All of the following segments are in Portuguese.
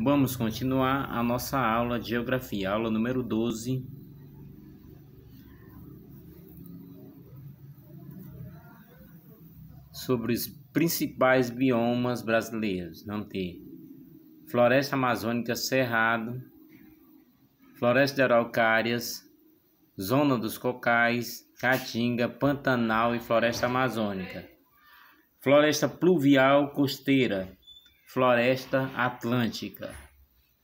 Vamos continuar a nossa aula de geografia, aula número 12. Sobre os principais biomas brasileiros. Vamos ter floresta amazônica, cerrado, floresta de araucárias, zona dos cocais, caatinga, pantanal e floresta amazônica. Floresta pluvial costeira, floresta atlântica.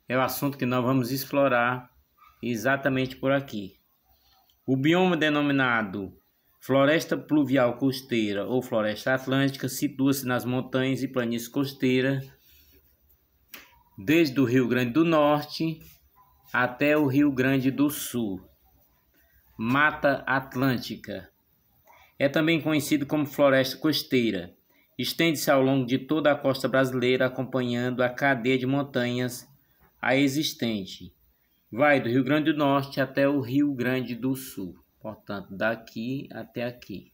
É o assunto que nós vamos explorar exatamente por aqui. O bioma denominado floresta pluvial costeira ou floresta atlântica situa-se nas montanhas e planícies costeiras, desde o Rio Grande do Norte até o Rio Grande do Sul. Mata Atlântica é também conhecido como floresta costeira. Estende-se ao longo de toda a costa brasileira, acompanhando a cadeia de montanhas a existente. Vai do Rio Grande do Norte até o Rio Grande do Sul. Portanto, daqui até aqui.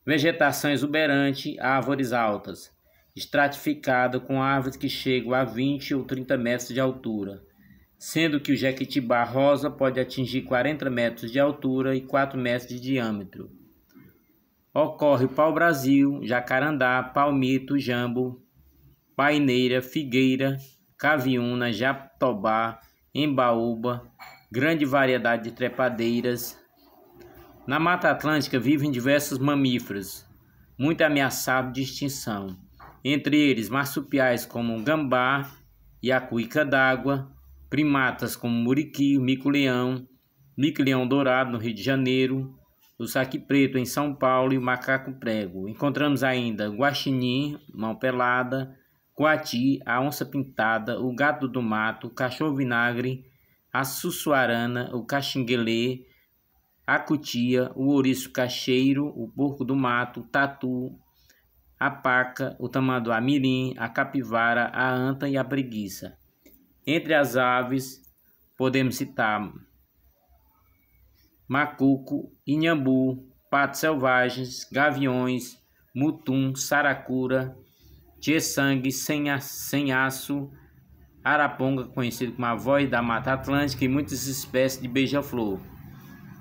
Vegetação exuberante, árvores altas, estratificada com árvores que chegam a 20 ou 30 metros de altura, sendo que o jequitibá rosa pode atingir 40 metros de altura e 4 metros de diâmetro. Ocorre o pau-brasil, jacarandá, palmito, jambo, paineira, figueira, caviúna, jatobá, embaúba, grande variedade de trepadeiras. Na Mata Atlântica vivem diversos mamíferos, muito ameaçados de extinção, entre eles marsupiais como gambá e a cuíca d'água, primatas como muriqui, mico-leão dourado no Rio de Janeiro, o saque-preto em São Paulo e o macaco-prego. Encontramos ainda o guaxinim, mão-pelada, coati, a onça-pintada, o gato do mato, o cachorro-vinagre, a sussuarana, o caxinguelê, a cutia, o ouriço cacheiro, o porco do mato, o tatu, a paca, o tamanduá-mirim, a capivara, a anta e a preguiça. Entre as aves, podemos citar macuco, inhambu, patos selvagens, gaviões, mutum, saracura, tietangue, sem-aço, araponga, conhecido como a voz da Mata Atlântica, e muitas espécies de beija-flor.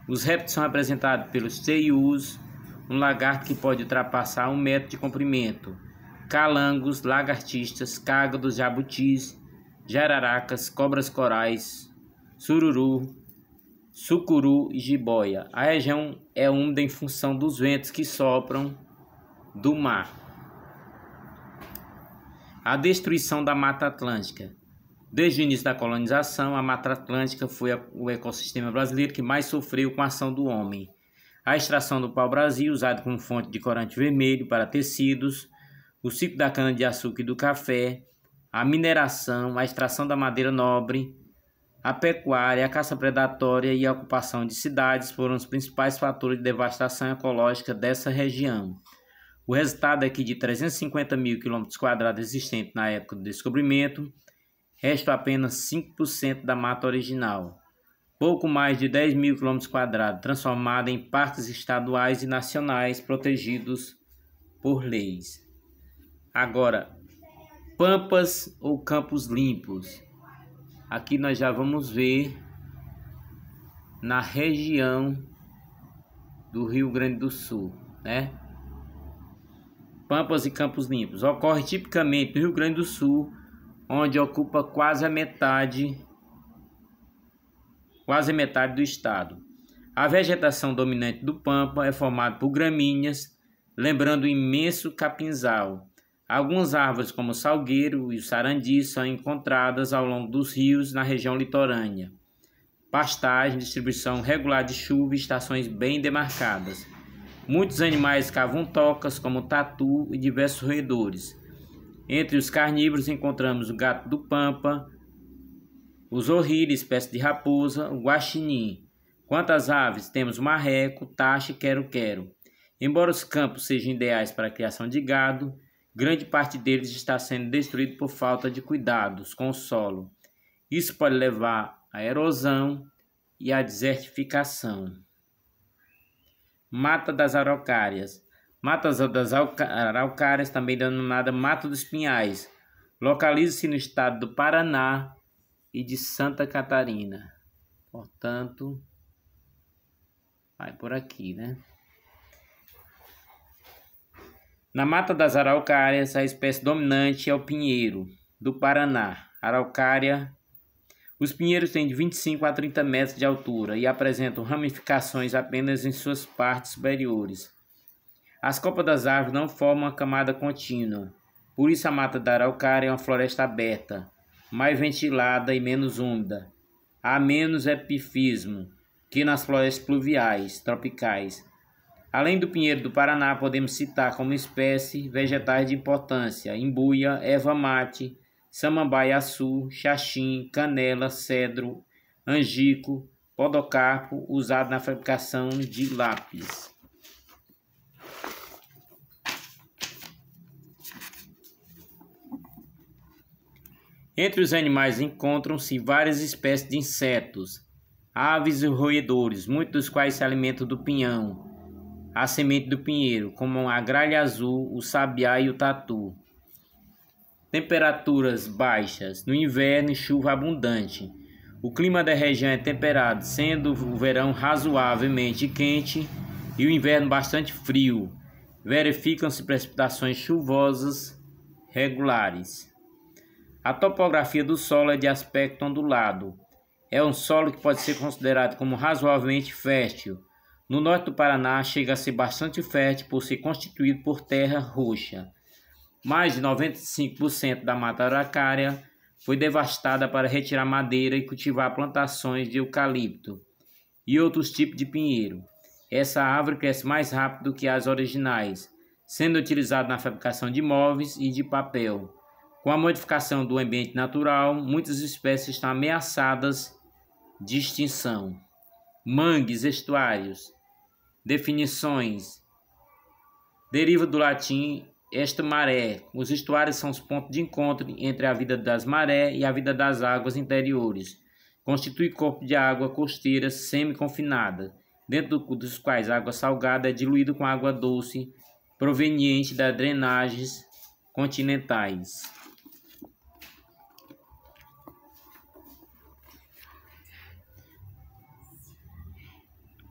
Os répteis são representados pelos teius, um lagarto que pode ultrapassar 1 metro de comprimento, calangos, lagartixas, cágados, jabutis, jararacas, cobras corais, sururu, sucuru e jiboia. A região é úmida em função dos ventos que sopram do mar. A destruição da Mata Atlântica. Desde o início da colonização, a Mata Atlântica foi o ecossistema brasileiro que mais sofreu com a ação do homem. A extração do pau-brasil, usado como fonte de corante vermelho para tecidos, o ciclo da cana-de-açúcar e do café, a mineração, a extração da madeira nobre, a pecuária, a caça predatória e a ocupação de cidades foram os principais fatores de devastação ecológica dessa região. O resultado é que de 350 mil km² existentes na época do descobrimento, restam apenas 5% da mata original, pouco mais de 10 mil km², transformada em parques estaduais e nacionais protegidos por leis. Agora, pampas ou campos limpos. Aqui nós já vamos ver na região do Rio Grande do Sul, né? Pampas e campos limpos. Ocorre tipicamente no Rio Grande do Sul, onde ocupa quase a metade do estado. A vegetação dominante do pampa é formada por gramíneas, lembrando o imenso capinzal. Algumas árvores, como o salgueiro e o sarandi, são encontradas ao longo dos rios na região litorânea. Pastagem, distribuição regular de chuva e estações bem demarcadas. Muitos animais cavam tocas, como o tatu e diversos roedores. Entre os carnívoros encontramos o gato do pampa, o zorrilho, espécie de raposa, o guaxinim. Quanto às aves, temos o marreco, taxa e quero-quero. Embora os campos sejam ideais para a criação de gado, grande parte deles está sendo destruído por falta de cuidados com o solo. Isso pode levar à erosão e à desertificação. Mata das Araucárias. Mata das Araucárias, também denominada Mata dos Pinhais, Localiza-se no estado do Paraná e de Santa Catarina. Portanto, vai por aqui, né? Na mata das araucárias, a espécie dominante é o pinheiro do Paraná. Araucária. Os pinheiros têm de 25 a 30 metros de altura e apresentam ramificações apenas em suas partes superiores. As copas das árvores não formam uma camada contínua. Por isso a mata da araucária é uma floresta aberta, mais ventilada e menos úmida. Há menos epifismo que nas florestas pluviais tropicais. Além do pinheiro do Paraná, podemos citar como espécie vegetais de importância: imbuia, erva mate, samambaiaçu, xaxim, canela, cedro, angico, podocarpo, usado na fabricação de lápis. Entre os animais encontram-se várias espécies de insetos, aves e roedores, muitos dos quais se alimentam do pinhão, a semente do pinheiro, como a gralha azul, o sabiá e o tatu. Temperaturas baixas. No inverno, chuva abundante. O clima da região é temperado, sendo o verão razoavelmente quente e o inverno bastante frio. Verificam-se precipitações chuvosas regulares. A topografia do solo é de aspecto ondulado. É um solo que pode ser considerado como razoavelmente fértil. No norte do Paraná chega a ser bastante fértil por ser constituído por terra roxa. Mais de 95% da mata araucária foi devastada para retirar madeira e cultivar plantações de eucalipto e outros tipos de pinheiro. Essa árvore cresce mais rápido que as originais, sendo utilizada na fabricação de móveis e de papel. Com a modificação do ambiente natural, muitas espécies estão ameaçadas de extinção. Mangues, estuários. Definições. Deriva do latim esta maré. Os estuários são os pontos de encontro entre a vida das marés e a vida das águas interiores. Constitui corpo de água costeira semi-confinada, dentro dos quais a água salgada é diluída com água doce proveniente das drenagens continentais.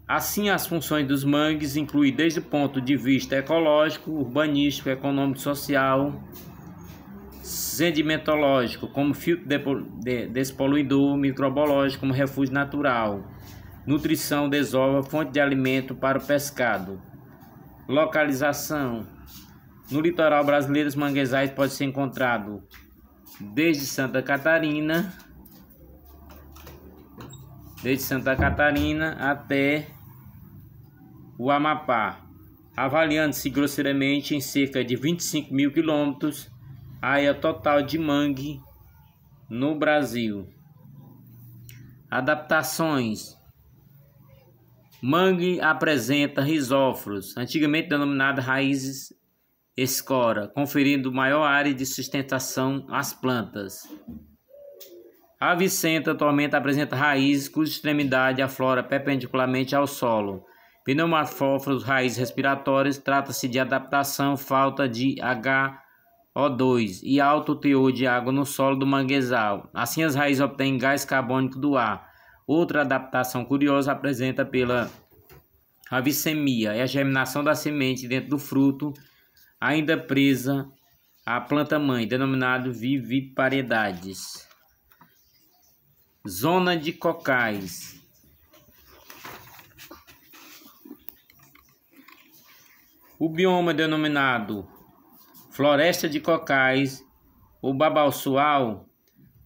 Assim, as funções dos mangues incluem desde o ponto de vista ecológico, urbanístico, econômico, social, sedimentológico, como filtro despoluidor, microbiológico, como refúgio natural, nutrição, desova, fonte de alimento para o pescado. Localização. No litoral brasileiro, os manguezais podem ser encontrados desde Santa Catarina até o Amapá, avaliando-se grosseiramente em cerca de 25 mil quilômetros a área total de mangue no Brasil. Adaptações. Mangue apresenta rizóforos, antigamente denominadas raízes escora, conferindo maior área de sustentação às plantas. A vicenta atualmente apresenta raízes cuja extremidade aflora perpendicularmente ao solo. Pneumorfóforos, raízes respiratórias, trata-se de adaptação, falta de HO2 e alto teor de água no solo do manguezal. Assim, as raízes obtêm gás carbônico do ar. Outra adaptação curiosa apresenta pela avicemia, é a germinação da semente dentro do fruto, ainda presa à planta-mãe, denominado viviparidades. Zona de cocais. O bioma denominado Floresta de Cocais ou Babalçoal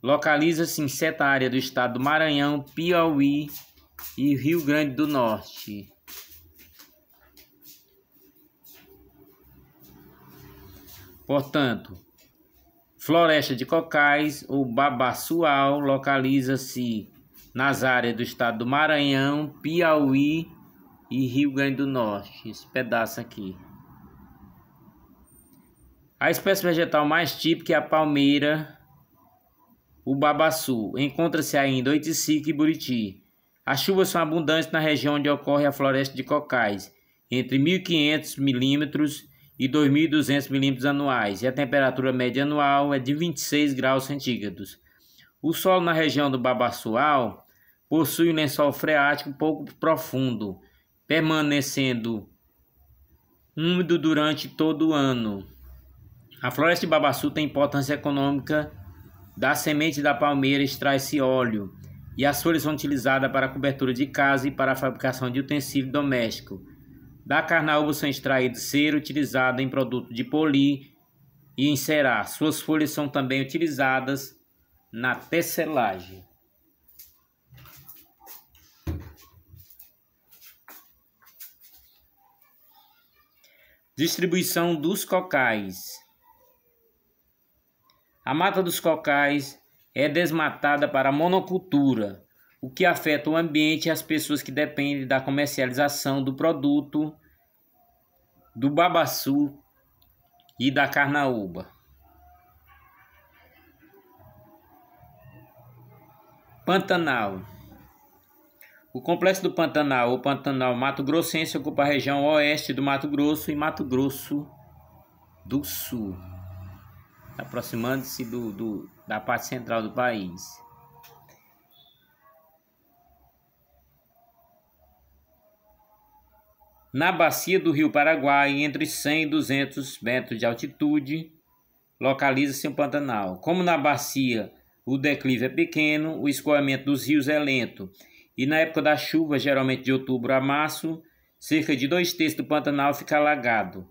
localiza-se em certa área do estado do Maranhão, Piauí e Rio Grande do Norte. Portanto, Floresta de Cocais ou Babalçoal localiza-se nas áreas do estado do Maranhão, Piauí e Rio Grande do Norte. Esse pedaço aqui. A espécie vegetal mais típica é a palmeira, o babaçu. Encontra-se ainda oiticica e buriti. As chuvas são abundantes na região onde ocorre a floresta de cocais, entre 1.500 milímetros e 2.200 milímetros anuais, e a temperatura média anual é de 26 graus centígrados. O solo na região do Babaçoal possui um lençol freático pouco profundo, permanecendo úmido durante todo o ano. A floresta de Babaçu tem importância econômica. Da semente da palmeira extrai-se óleo, e as folhas são utilizadas para a cobertura de casa e para a fabricação de utensílios domésticos. Da carnaúba são extraídos cera utilizado em produto de poli e encerar. Suas folhas são também utilizadas na tecelagem. Distribuição dos cocais. A mata dos cocais é desmatada para a monocultura, o que afeta o ambiente e as pessoas que dependem da comercialização do produto do babaçu e da carnaúba. Pantanal. O complexo do Pantanal, ou Pantanal Mato Grossense, ocupa a região oeste do Mato Grosso e Mato Grosso do Sul, aproximando-se da parte central do país. Na bacia do Rio Paraguai, entre 100 e 200 metros de altitude, localiza-se o Pantanal. Como na bacia o declive é pequeno, o escoamento dos rios é lento, e na época da chuva, geralmente de outubro a março, cerca de 2/3 do Pantanal fica alagado.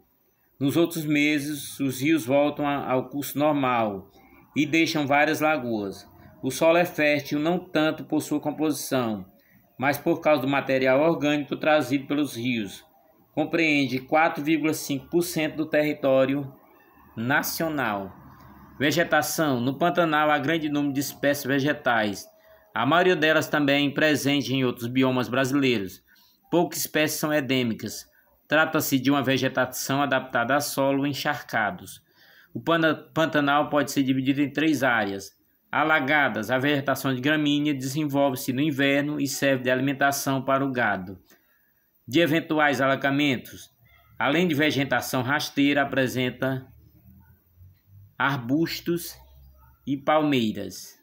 Nos outros meses, os rios voltam ao curso normal e deixam várias lagoas. O solo é fértil não tanto por sua composição, mas por causa do material orgânico trazido pelos rios. Compreende 4,5% do território nacional. Vegetação. No Pantanal há grande número de espécies vegetais. A maioria delas também presente em outros biomas brasileiros. Poucas espécies são endêmicas. Trata-se de uma vegetação adaptada a solo encharcados. O Pantanal pode ser dividido em 3 áreas. Alagadas, a vegetação de gramínea desenvolve-se no inverno e serve de alimentação para o gado. De eventuais alagamentos, além de vegetação rasteira, apresenta arbustos e palmeiras,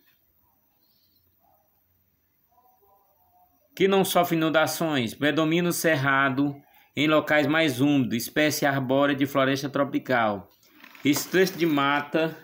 que não sofre inundações. Predomina o cerrado em locais mais úmidos, espécie arbórea de floresta tropical. Esse trecho de mata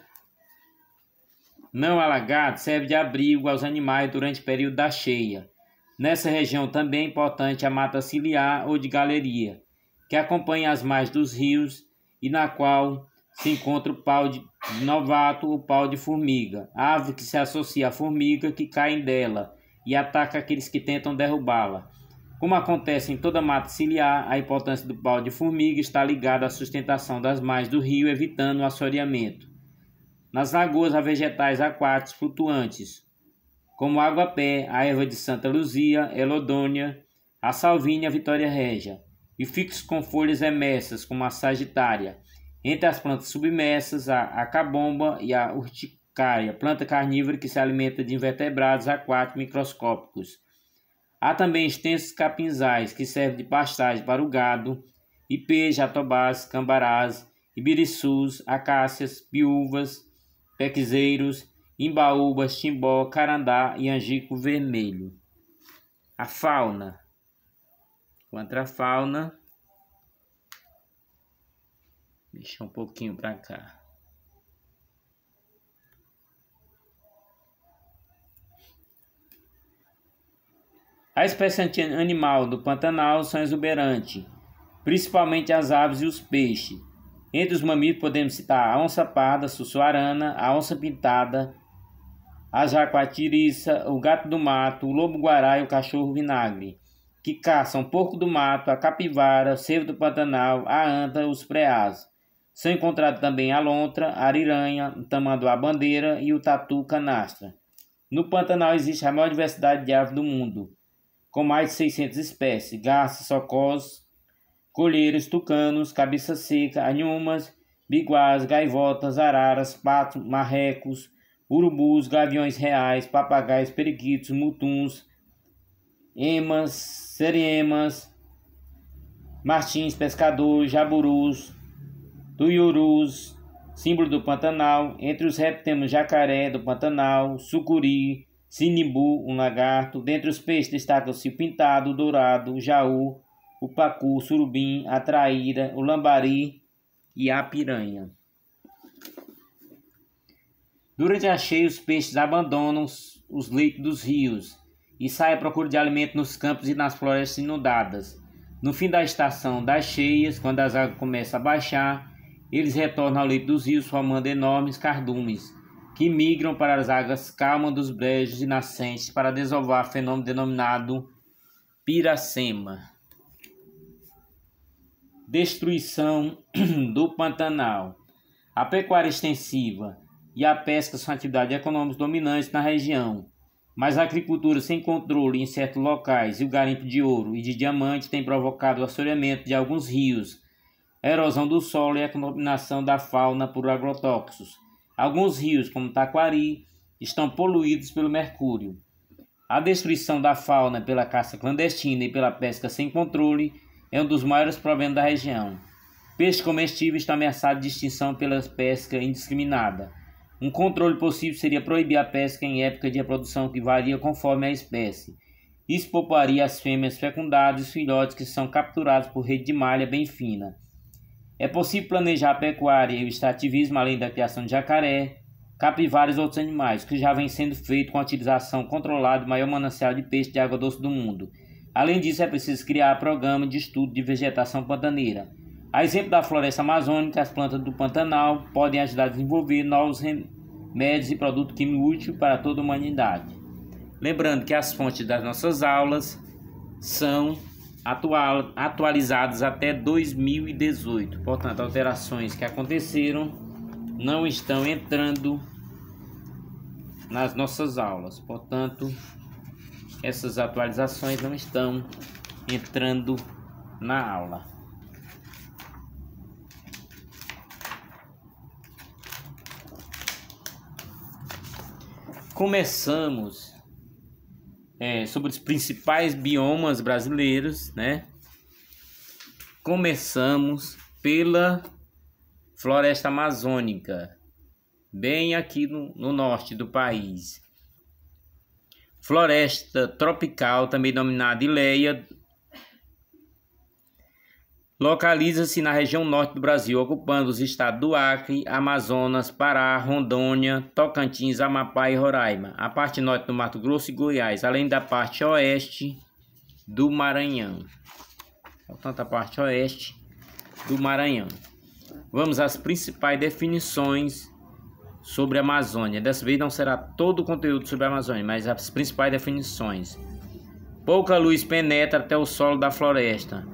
não alagado serve de abrigo aos animais durante o período da cheia. Nessa região também é importante a mata ciliar ou de galeria, que acompanha as margens dos rios e na qual se encontra o pau de novato ou pau de formiga, árvore que se associa à formiga que caem dela e ataca aqueles que tentam derrubá-la. Como acontece em toda mata ciliar, a importância do pau de formiga está ligada à sustentação das margens do rio, evitando o assoreamento. Nas lagoas há vegetais aquáticos flutuantes, como a água-pé, a erva de Santa Luzia, elodônia, a salvínia, a vitória régia, e fixos com folhas emersas, como a sagitária. Entre as plantas submersas, a cabomba e a urticária, planta carnívora que se alimenta de invertebrados aquáticos microscópicos. Há também extensos capinzais, que servem de pastagem para o gado, ipês, jatobás, cambarás, ibiriçus, acácias, piúvas, pequizeiros, imbaúbas, timbó, carandá e angico vermelho. A fauna. Contra a fauna. Deixa um pouquinho para cá. A espécie animal do Pantanal são exuberantes, principalmente as aves e os peixes. Entre os mamíferos podemos citar a onça parda, sussuarana, a onça pintada, a jaguatiriça, o gato do mato, o lobo-guará e o cachorro vinagre, que caçam porco do mato, a capivara, o cervo do Pantanal, a anta e os preás. São encontrados também a lontra, a ariranha, o tamanduá-bandeira e o tatu canastra. No Pantanal existe a maior diversidade de aves do mundo, com mais de 600 espécies: garças, socós, colheiros, tucanos, cabeça seca, anhumas, biguás, gaivotas, araras, patos, marrecos, urubus, gaviões reais, papagaios, periquitos, mutuns, emas, seriemas, martins, pescadores, jaburus, tuiurus, símbolo do Pantanal. Entre os répteis temos jacaré do Pantanal, sucuri, sinibu, um lagarto. Dentre os peixes destacam-se o pintado, o dourado, o jaú, o pacu, o surubim, a traíra, o lambari e a piranha. Durante a cheia, os peixes abandonam os leitos dos rios e saem à procura de alimento nos campos e nas florestas inundadas. No fim da estação das cheias, quando as águas começam a baixar, eles retornam ao leito dos rios formando enormes cardumes, que migram para as águas calmas dos brejos e nascentes para desovar o fenômeno denominado piracema. Destruição do Pantanal. A pecuária extensiva e a pesca são atividades econômicas dominantes na região, mas a agricultura sem controle em certos locais e o garimpo de ouro e de diamante têm provocado o assoreamento de alguns rios, a erosão do solo e a contaminação da fauna por agrotóxicos. Alguns rios, como Taquari, estão poluídos pelo mercúrio. A destruição da fauna pela caça clandestina e pela pesca sem controle é um dos maiores problemas da região. Peixes comestíveis estão ameaçados de extinção pela pesca indiscriminada. Um controle possível seria proibir a pesca em época de reprodução que varia conforme a espécie. Isso pouparia as fêmeas fecundadas e os filhotes que são capturados por rede de malha bem fina. É possível planejar a pecuária e o extrativismo além da criação de jacaré, capivara e outros animais, que já vem sendo feito com a utilização controlada do maior manancial de peixe de água doce do mundo. Além disso, é preciso criar programa de estudo de vegetação pantaneira. A exemplo da floresta amazônica, as plantas do Pantanal podem ajudar a desenvolver novos remédios e produtos químicos úteis para toda a humanidade. Lembrando que as fontes das nossas aulas são atualizadas até 2018. Portanto, alterações que aconteceram não estão entrando nas nossas aulas. Portanto, essas atualizações não estão entrando na aula. Começamos sobre os principais biomas brasileiros, né? Começamos pela floresta amazônica, bem aqui no norte do país. Floresta tropical, também denominada Ileia, localiza-se na região norte do Brasil, ocupando os estados do Acre, Amazonas, Pará, Rondônia, Tocantins, Amapá e Roraima, a parte norte do Mato Grosso e Goiás, além da parte oeste do Maranhão. Portanto, a parte oeste do Maranhão. Vamos às principais definições sobre a Amazônia. Dessa vez não será todo o conteúdo sobre a Amazônia, mas as principais definições. Pouca luz penetra até o solo da floresta,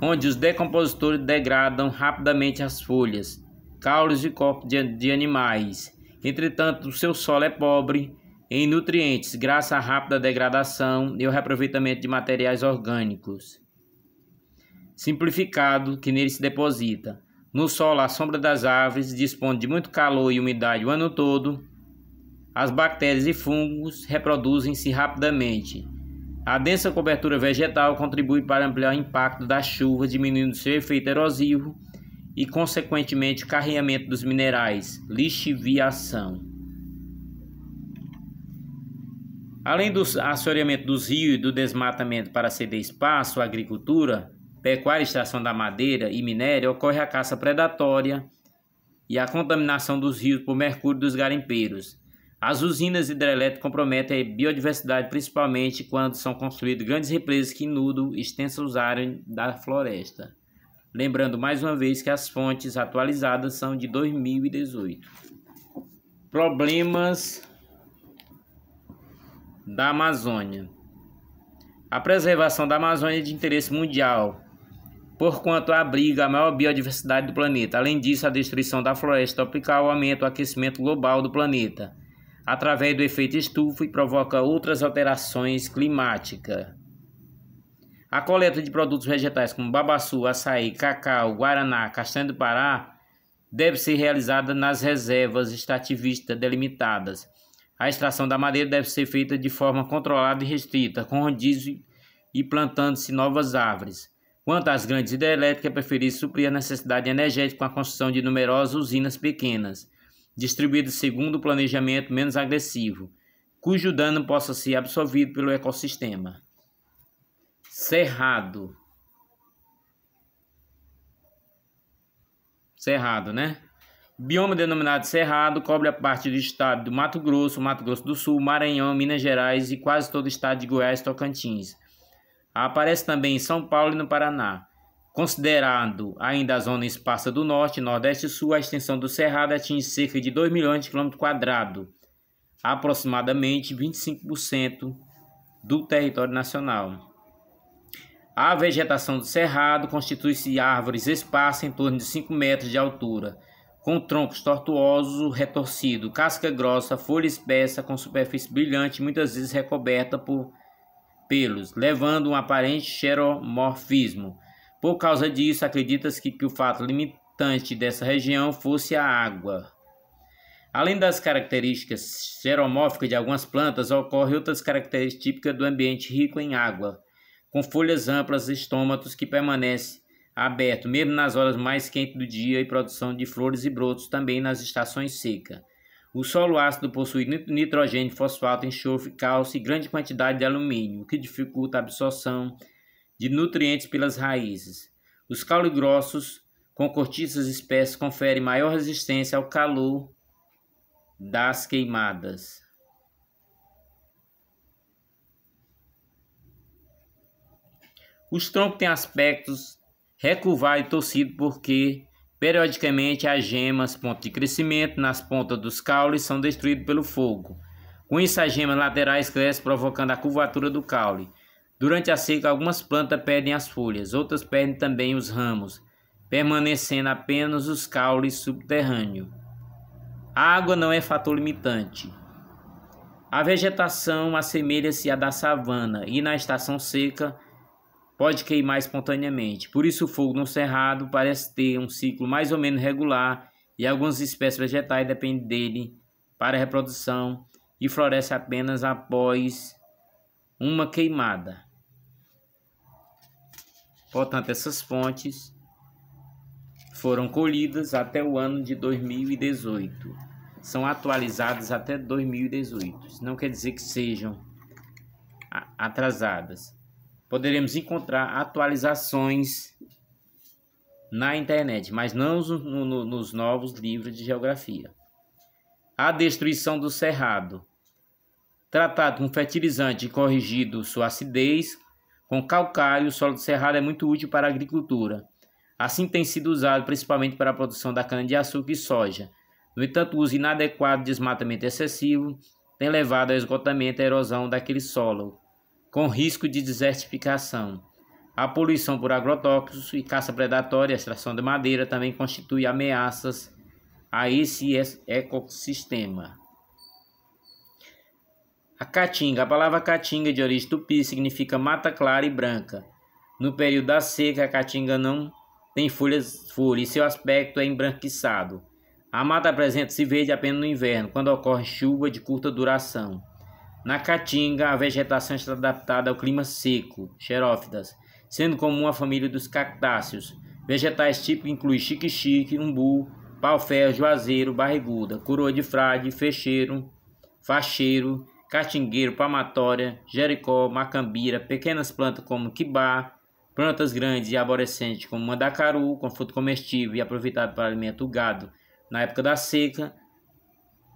onde os decompositores degradam rapidamente as folhas, caules e corpos de animais. Entretanto, o seu solo é pobre em nutrientes, graças à rápida degradação e ao reaproveitamento de materiais orgânicos simplificado que nele se deposita. No solo, a sombra das árvores dispõe de muito calor e umidade o ano todo. As bactérias e fungos reproduzem-se rapidamente. A densa cobertura vegetal contribui para ampliar o impacto das chuvas, diminuindo seu efeito erosivo e, consequentemente, o carregamento dos minerais, lixiviação. Além do assoreamento dos rios e do desmatamento para ceder espaço à agricultura, pecuária, extração da madeira e minério, ocorre a caça predatória e a contaminação dos rios por mercúrio dos garimpeiros. As usinas hidrelétricas comprometem a biodiversidade, principalmente quando são construídas grandes represas que inundam extensas áreas da floresta. Lembrando mais uma vez que as fontes atualizadas são de 2018. Problemas da Amazônia. A preservação da Amazônia é de interesse mundial, porquanto abriga a maior biodiversidade do planeta. Além disso, a destruição da floresta tropical aumenta o aquecimento global do planeta, através do efeito estufa, e provoca outras alterações climáticas. A coleta de produtos vegetais como babaçu, açaí, cacau, guaraná, castanha do Pará deve ser realizada nas reservas extrativistas delimitadas. A extração da madeira deve ser feita de forma controlada e restrita, com rodízio e plantando-se novas árvores. Quanto às grandes hidrelétricas, é preferível suprir a necessidade energética com a construção de numerosas usinas pequenas, distribuídas segundo o planejamento menos agressivo, cujo dano possa ser absorvido pelo ecossistema. Cerrado, né? O bioma denominado Cerrado cobre a parte do estado do Mato Grosso do Sul, Maranhão, Minas Gerais e quase todo o estado de Goiás e Tocantins. Aparece também em São Paulo e no Paraná. Considerando ainda a zona esparsa do Norte, Nordeste e Sul, a extensão do Cerrado atinge cerca de 2 milhões de km², aproximadamente 25% do território nacional. A vegetação do Cerrado constitui-se de árvores esparsas em torno de 5 metros de altura, com troncos tortuosos, retorcidos, casca grossa, folha espessa, com superfície brilhante, muitas vezes recoberta por pelos, levando um aparente xeromorfismo. Por causa disso, acredita-se que o fato limitante dessa região fosse a água. Além das características xeromórficas de algumas plantas, ocorrem outras características típicas do ambiente rico em água, com folhas amplas e estômatos que permanecem abertos mesmo nas horas mais quentes do dia e produção de flores e brotos também nas estações secas. O solo ácido possui nitrogênio, fosfato, enxofre, cálcio e grande quantidade de alumínio, o que dificulta a absorção de nutrientes pelas raízes. Os caules grossos, com cortiças espessas, conferem maior resistência ao calor das queimadas. Os troncos têm aspectos recurvados e torcidos porque, periodicamente, as gemas, ponto de crescimento, nas pontas dos caules são destruídas pelo fogo. Com isso, as gemas laterais crescem, provocando a curvatura do caule. Durante a seca, algumas plantas perdem as folhas, outras perdem também os ramos, permanecendo apenas os caules subterrâneos. A água não é fator limitante. A vegetação assemelha-se à da savana e, na estação seca, pode queimar espontaneamente. Por isso, o fogo no cerrado parece ter um ciclo mais ou menos regular e algumas espécies vegetais dependem dele para a reprodução e florescem apenas após uma queimada. Portanto, essas fontes foram colhidas até o ano de 2018. São atualizadas até 2018. Isso não quer dizer que sejam atrasadas. Poderemos encontrar atualizações na internet, mas não nos novos livros de geografia. A destruição do cerrado. Tratado com fertilizante e corrigido sua acidez, com calcário, o solo do cerrado é muito útil para a agricultura. Assim tem sido usado principalmente para a produção da cana-de-açúcar e soja. No entanto, o uso inadequado de desmatamento excessivo tem levado ao esgotamento e à erosão daquele solo, com risco de desertificação. A poluição por agrotóxicos e caça predatória e extração de madeira também constituem ameaças a esse ecossistema. A caatinga. A palavra caatinga, de origem tupi, significa mata clara e branca. No período da seca, a caatinga não tem folhas e seu aspecto é embranquiçado. A mata apresenta-se verde apenas no inverno, quando ocorre chuva de curta duração. Na caatinga, a vegetação está adaptada ao clima seco, xerófitas, sendo comum a família dos cactáceos. Vegetais típicos incluem xique-xique, umbu, pau-ferro, juazeiro, barriguda, coroa de frade, facheiro, catingueiro, palmatória, jericó, macambira, pequenas plantas como quibá, plantas grandes e arborescentes como mandacaru, com fruto comestível e aproveitado para alimento do gado na época da seca.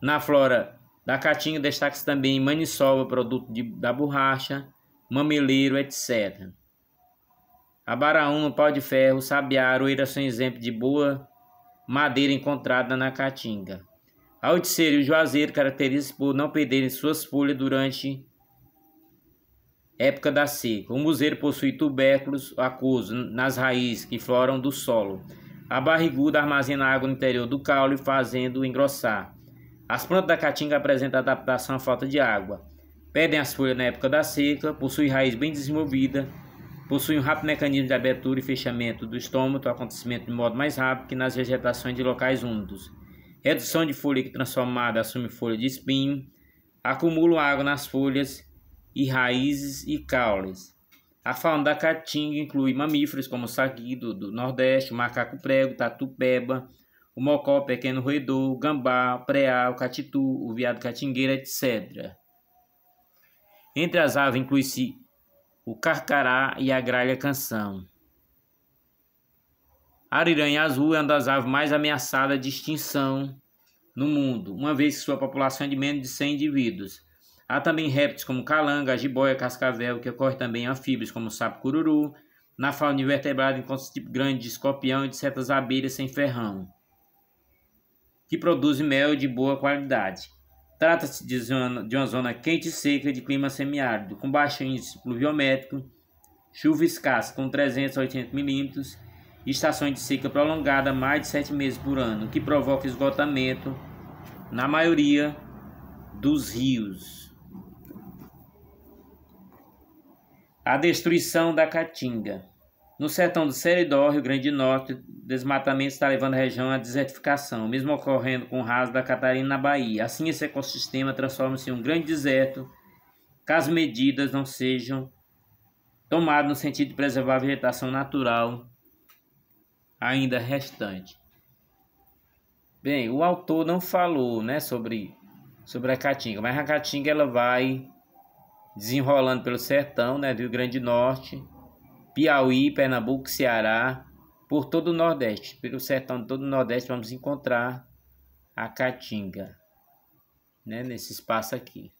Na flora da caatinga destaca-se também maniçoba, produto da borracha, mameleiro, etc. Abaraúna, pau de ferro, sabiá, aroeira são exemplos de boa madeira encontrada na caatinga. A ouriceira e o juazeiro caracterizam-se por não perderem suas folhas durante época da seca. O museiro possui tubérculos aquosos nas raízes que floram do solo. A barriguda armazena água no interior do caule, fazendo-o engrossar. As plantas da caatinga apresentam adaptação à falta de água. Perdem as folhas na época da seca, possuem raiz bem desenvolvida, possuem um rápido mecanismo de abertura e fechamento do estômago, acontecimento de modo mais rápido que nas vegetações de locais úmidos. Redução de folha que transformada assume folha de espinho, acumulam água nas folhas e raízes e caules. A fauna da caatinga inclui mamíferos como o sagui do Nordeste, o macaco-prego, tatu-peba, o mocó, pequeno roedor, o gambá, o preá, o catitu, o veado catingueiro, etc. Entre as aves inclui-se o carcará e a gralha canção. A ariranha azul é uma das aves mais ameaçadas de extinção no mundo, uma vez que sua população é de menos de 100 indivíduos. Há também répteis como calanga, jiboia, cascavel, que ocorre também em anfíbios como sapo-cururu. Na fauna invertebrada encontra-se tipo grande de escorpião e de certas abelhas sem ferrão, que produzem mel de boa qualidade. Trata-se de uma zona quente e seca de clima semiárido, com baixo índice pluviométrico, chuva escassa com 300 a 800 milímetros, e estações de seca prolongada mais de 7 meses por ano, o que provoca esgotamento na maioria dos rios. A destruição da caatinga. No sertão do Seridó, Rio Grande do Norte, o desmatamento está levando a região à desertificação, mesmo ocorrendo com o raso da Catarina na Bahia. Assim, esse ecossistema transforma-se em um grande deserto, caso medidas não sejam tomadas no sentido de preservar a vegetação natural ainda restante. Bem, o autor não falou, né, sobre a caatinga, mas a caatinga ela vai desenrolando pelo sertão, né, do Rio Grande do Norte, Piauí, Pernambuco, Ceará, por todo o Nordeste. Pelo sertão de todo o Nordeste vamos encontrar a caatinga, né, nesse espaço aqui.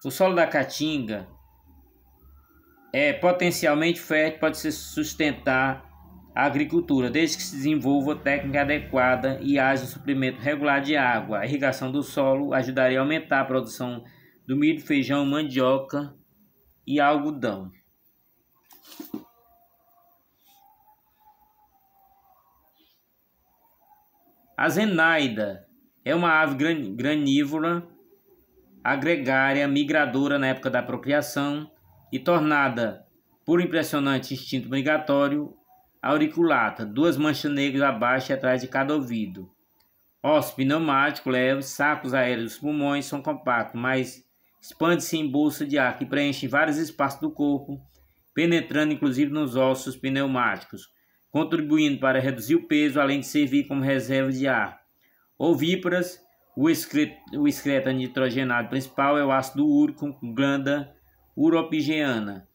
O solo da caatinga é potencialmente fértil, pode se sustentar a agricultura, desde que se desenvolva técnica adequada e haja um suprimento regular de água. A irrigação do solo ajudaria a aumentar a produção do milho, feijão, mandioca e algodão. A zenaida é uma ave granívora, agregária, migradora na época da procriação e tornada por impressionante instinto migratório auriculata, 2 manchas negras abaixo e atrás de cada ouvido. Osso pneumático leve, sacos aéreos dos pulmões são compactos, mas expande-se em bolsa de ar que preenche vários espaços do corpo, penetrando inclusive nos ossos pneumáticos, contribuindo para reduzir o peso, além de servir como reserva de ar. Ovíparas, o excreto nitrogenado principal é o ácido úrico com glândula uropigiana.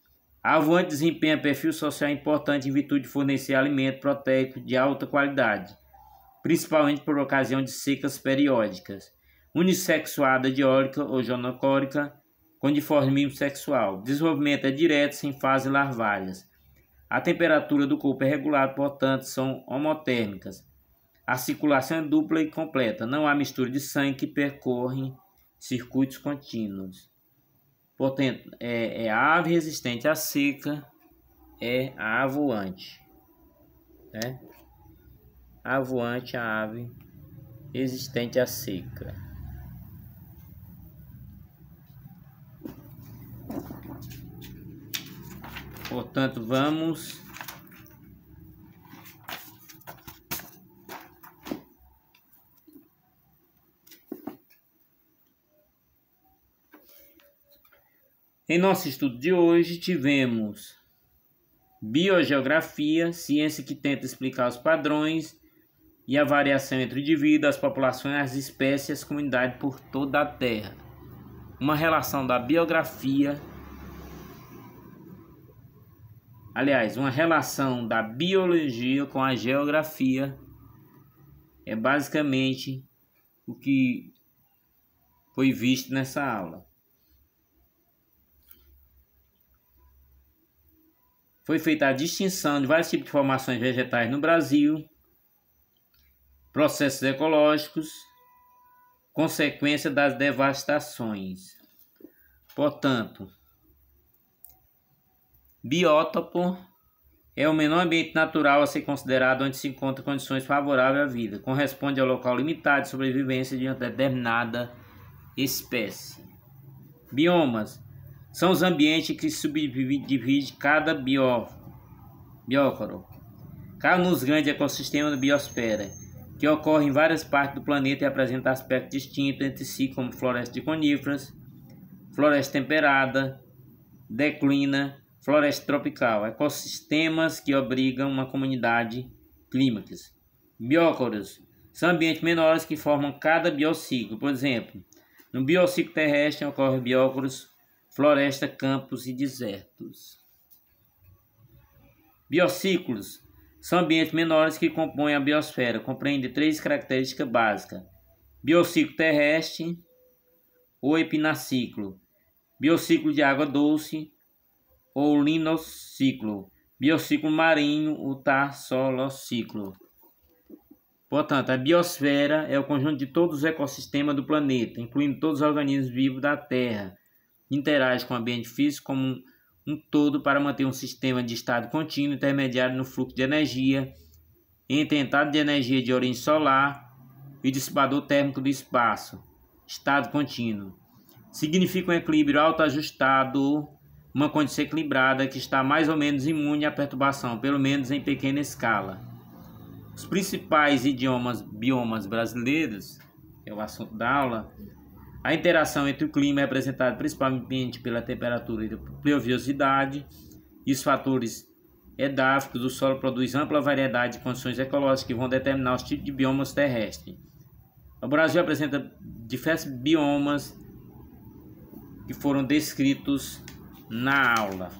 A voante desempenha perfil social importante em virtude de fornecer alimento proteico de alta qualidade, principalmente por ocasião de secas periódicas. Unissexuada, dioica ou jonocórica, com dimorfismo sexual. O desenvolvimento é direto, sem fases larvárias. A temperatura do corpo é regular, portanto, são homotérmicas. A circulação é dupla e completa. Não há mistura de sangue que percorre circuitos contínuos. Portanto, a ave resistente à seca é a avoante, né? A avoante é a ave resistente à seca. Portanto, vamos em nosso estudo de hoje, tivemos biogeografia, ciência que tenta explicar os padrões e a variação entre o indivíduo, as populações, as espécies e as comunidades por toda a Terra. Uma relação da biografia, uma relação da biologia com a geografia é basicamente o que foi visto nessa aula. Foi feita a distinção de vários tipos de formações vegetais no Brasil, processos ecológicos, consequência das devastações. Portanto, biótopo é o menor ambiente natural a ser considerado onde se encontram condições favoráveis à vida. Corresponde ao local limitado de sobrevivência de uma determinada espécie. Biomas são os ambientes que subdivide cada biócoro. Cada nos grande ecossistema da biosfera, que ocorre em várias partes do planeta e apresenta aspectos distintos entre si, como floresta de coníferas, floresta temperada, declina, floresta tropical, ecossistemas que obrigam uma comunidade clímax. Biócoros são ambientes menores que formam cada biociclo. Por exemplo, no biociclo terrestre ocorrem biócoros, floresta, campos e desertos. Biociclos são ambientes menores que compõem a biosfera. Compreendem 3 características básicas: biociclo terrestre ou epinaciclo, biociclo de água doce ou linociclo, biociclo marinho ou tarsolociclo. Portanto, a biosfera é o conjunto de todos os ecossistemas do planeta, incluindo todos os organismos vivos da Terra, que interagem com o ambiente físico como um todo para manter um sistema de estado contínuo intermediário no fluxo de energia entre entrada de energia de origem solar e dissipador térmico do espaço. Estado contínuo significa um equilíbrio autoajustado, uma condição equilibrada que está mais ou menos imune à perturbação, pelo menos em pequena escala. Os principais biomas brasileiros, que é o assunto da aula, a interação entre o clima é representada principalmente pela temperatura e pluviosidade, e os fatores edáficos do solo produzem ampla variedade de condições ecológicas que vão determinar os tipos de biomas terrestres. O Brasil apresenta diversos biomas que foram descritos na aula.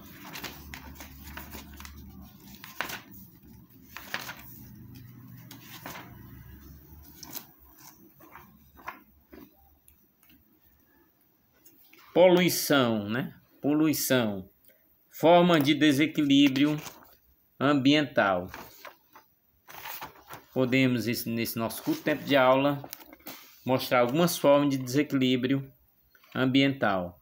Poluição, Poluição, forma de desequilíbrio ambiental. Podemos, nesse nosso curto tempo de aula, mostrar algumas formas de desequilíbrio ambiental.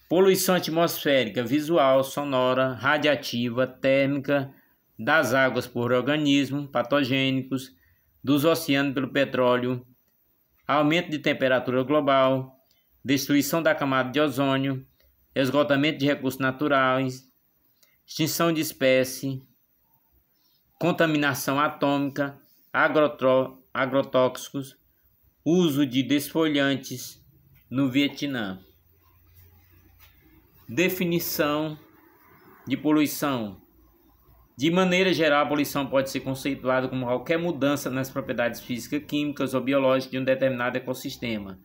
Poluição atmosférica, visual, sonora, radiativa, térmica, das águas por organismos patogênicos, dos oceanos pelo petróleo, aumento de temperatura global, destruição da camada de ozônio, esgotamento de recursos naturais, extinção de espécies, contaminação atômica, agrotóxicos, uso de desfolhantes no Vietnã. Definição de poluição. De maneira geral, a poluição pode ser conceituada como qualquer mudança nas propriedades físicas, químicas ou biológicas de um determinado ecossistema,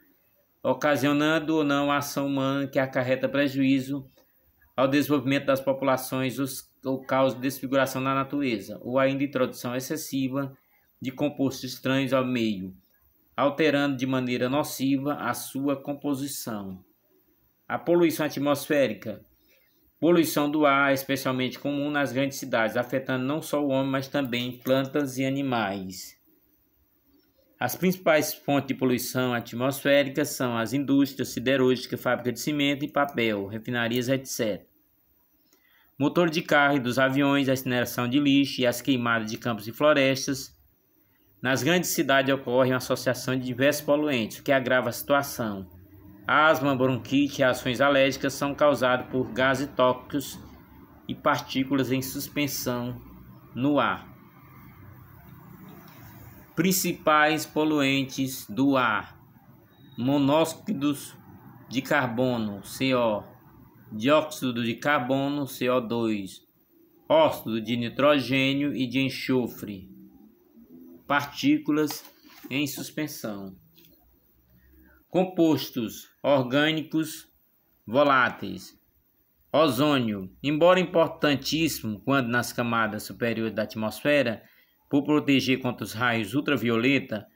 ocasionando ou não a ação humana que acarreta prejuízo ao desenvolvimento das populações ou causa desfiguração na natureza, ou ainda introdução excessiva de compostos estranhos ao meio, alterando de maneira nociva a sua composição. A poluição atmosférica. Poluição do ar é especialmente comum nas grandes cidades, afetando não só o homem, mas também plantas e animais. As principais fontes de poluição atmosférica são as indústrias siderúrgicas, fábricas de cimento e papel, refinarias, etc. Motor de carro e dos aviões, a incineração de lixo e as queimadas de campos e florestas. Nas grandes cidades ocorre uma associação de diversos poluentes, o que agrava a situação. Asma, bronquite e reações alérgicas são causadas por gases tóxicos e partículas em suspensão no ar. Principais poluentes do ar: monóxidos de carbono, CO, dióxido de carbono, CO2, óxido de nitrogênio e de enxofre, partículas em suspensão. Compostos orgânicos voláteis. Ozônio, embora importantíssimo quando nas camadas superiores da atmosfera, por proteger contra os raios ultravioleta,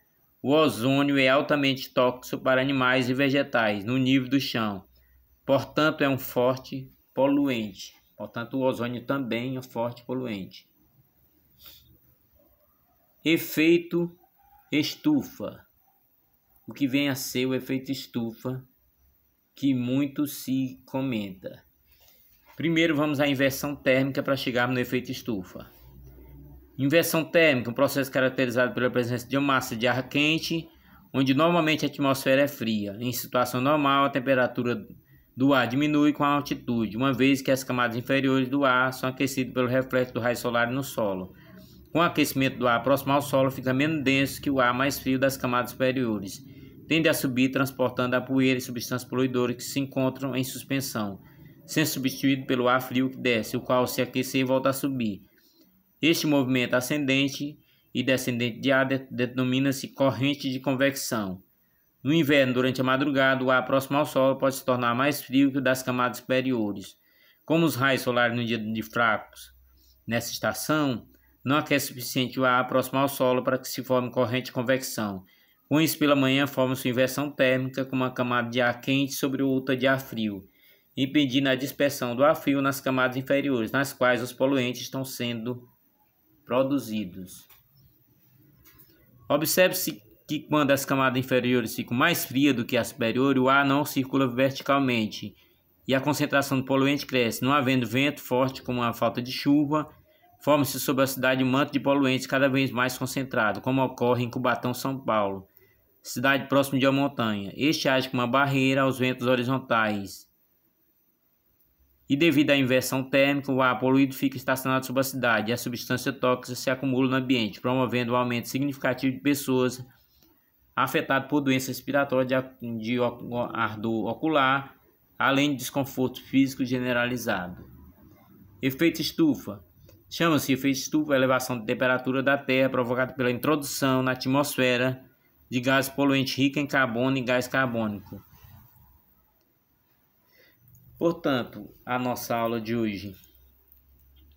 o ozônio é altamente tóxico para animais e vegetais no nível do chão. Portanto, é um forte poluente. Portanto, o ozônio também é um forte poluente. Efeito estufa. O que vem a ser o efeito estufa, que muito se comenta. Primeiro vamos à inversão térmica para chegarmos no efeito estufa. Inversão térmica, um processo caracterizado pela presença de uma massa de ar quente, onde normalmente a atmosfera é fria. Em situação normal, a temperatura do ar diminui com a altitude, uma vez que as camadas inferiores do ar são aquecidas pelo reflexo do raio solar no solo. Com o aquecimento do ar próximo ao solo, fica menos denso que o ar mais frio das camadas superiores. Tende a subir, transportando a poeira e substâncias poluidoras que se encontram em suspensão, sendo substituído pelo ar frio que desce, o qual, se aquecer, volta a subir. Este movimento ascendente e descendente de ar denomina-se corrente de convecção. No inverno, durante a madrugada, o ar próximo ao Sol pode se tornar mais frio que o das camadas superiores. Como os raios solares no dia de fracos nessa estação, não aquece o suficiente o ar próximo ao solo para que se forme corrente de convecção. Com isso, pela manhã, forma-se inversão térmica com uma camada de ar quente sobre outra de ar frio, impedindo a dispersão do ar frio nas camadas inferiores, nas quais os poluentes estão sendo produzidos. Observe-se que quando as camadas inferiores ficam mais frias do que as superiores, o ar não circula verticalmente e a concentração do poluente cresce. Não havendo vento forte como a falta de chuva, forma-se sobre a cidade um manto de poluentes cada vez mais concentrado, como ocorre em Cubatão, São Paulo, cidade próxima de uma montanha. Este age como uma barreira aos ventos horizontais. E devido à inversão térmica, o ar poluído fica estacionado sobre a cidade e a substância tóxica se acumula no ambiente, promovendo um aumento significativo de pessoas afetadas por doença respiratória de ardor ocular, além de desconforto físico generalizado. Efeito estufa. Chama-se efeito estufa a elevação de temperatura da Terra provocada pela introdução na atmosfera de gases poluentes ricos em carbono e gás carbônico. Portanto, a nossa aula de hoje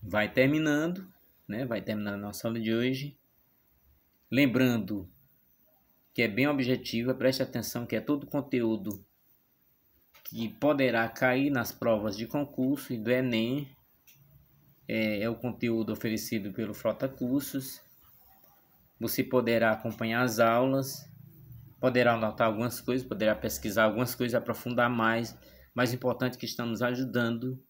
vai terminando, Vai terminando a nossa aula de hoje. Lembrando que é bem objetiva, preste atenção que é todo conteúdo que poderá cair nas provas de concurso e do Enem. É o conteúdo oferecido pelo Frota Cursos. Você poderá acompanhar as aulas, poderá anotar algumas coisas, poderá pesquisar algumas coisas, aprofundar mais. Mais importante que estamos ajudando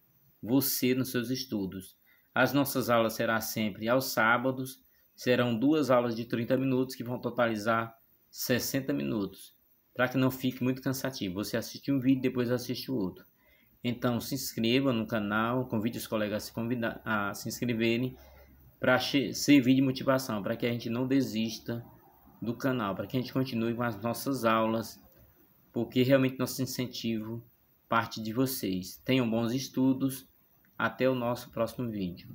você nos seus estudos. As nossas aulas serão sempre aos sábados, serão 2 aulas de 30 minutos que vão totalizar 60 minutos, para que não fique muito cansativo. Você assiste um vídeo e depois assiste o outro. Então se inscreva no canal, convide os colegas a se inscreverem para servir de motivação, para que a gente não desista do canal, para que a gente continue com as nossas aulas, porque realmente nosso incentivo parte de vocês. Tenham bons estudos. Até o nosso próximo vídeo.